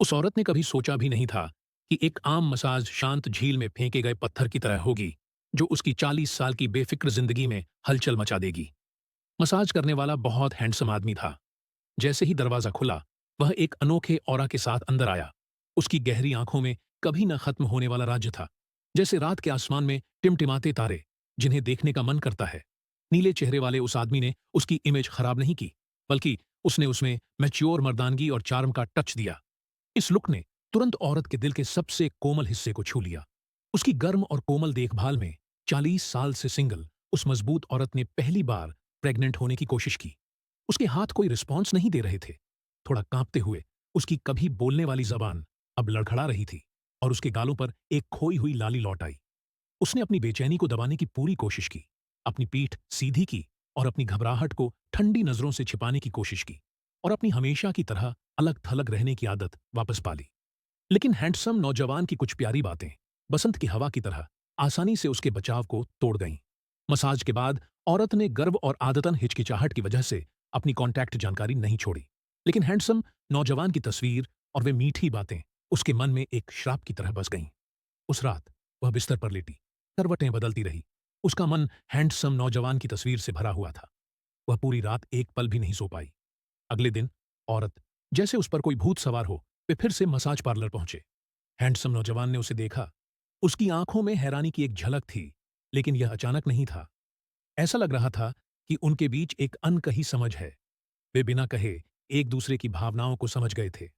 उस औरत ने कभी सोचा भी नहीं था कि एक आम मसाज शांत झील में फेंके गए पत्थर की तरह होगी, जो उसकी 40 साल की बेफिक्र जिंदगी में हलचल मचा देगी। मसाज करने वाला बहुत हैंडसम आदमी था। जैसे ही दरवाजा खुला, वह एक अनोखे ऑरा के साथ अंदर आया। उसकी गहरी आंखों में कभी न खत्म होने वाला राज्य था, जैसे रात के आसमान में टिमटिमाते तारे, जिन्हें देखने का मन करता है। नीले चेहरे वाले उस आदमी ने उसकी इमेज खराब नहीं की, बल्कि उसने उसमें मैच्योर मर्दानगी और चार्म का टच दिया। इस लुक ने तुरंत औरत के दिल के सबसे कोमल हिस्से को छू लिया। उसकी गर्म और कोमल देखभाल में 40 साल से सिंगल उस मजबूत औरत ने पहली बार प्रेग्नेंट होने की कोशिश की। उसके हाथ कोई रिस्पॉन्स नहीं दे रहे थे। थोड़ा कांपते हुए उसकी कभी बोलने वाली जबान अब लड़खड़ा रही थी, और उसके गालों पर एक खोई हुई लाली लौट आई। उसने अपनी बेचैनी को दबाने की पूरी कोशिश की, अपनी पीठ सीधी की और अपनी घबराहट को ठंडी नजरों से छिपाने की कोशिश की, और अपनी हमेशा की तरह अलग थलग रहने की आदत वापस पा ली। लेकिन हैंडसम नौजवान की कुछ प्यारी बातें बसंत की हवा की तरह आसानी से उसके बचाव को तोड़ गईं। मसाज के बाद औरत ने गर्व और आदतन हिचकिचाहट की वजह से अपनी कॉन्टैक्ट जानकारी नहीं छोड़ी, लेकिन हैंडसम नौजवान की तस्वीर और वे मीठी बातें उसके मन में एक श्राप की तरह बस गईं। उस रात वह बिस्तर पर लेटी, करवटें बदलती रही। उसका मन हैंडसम नौजवान की तस्वीर से भरा हुआ था। वह पूरी रात एक पल भी नहीं सो पाई। अगले दिन औरत, जैसे उस पर कोई भूत सवार हो, वे फिर से मसाज पार्लर पहुंचे। हैंडसम नौजवान ने उसे देखा। उसकी आंखों में हैरानी की एक झलक थी, लेकिन यह अचानक नहीं था। ऐसा लग रहा था कि उनके बीच एक अनकही समझ है। वे बिना कहे एक दूसरे की भावनाओं को समझ गए थे।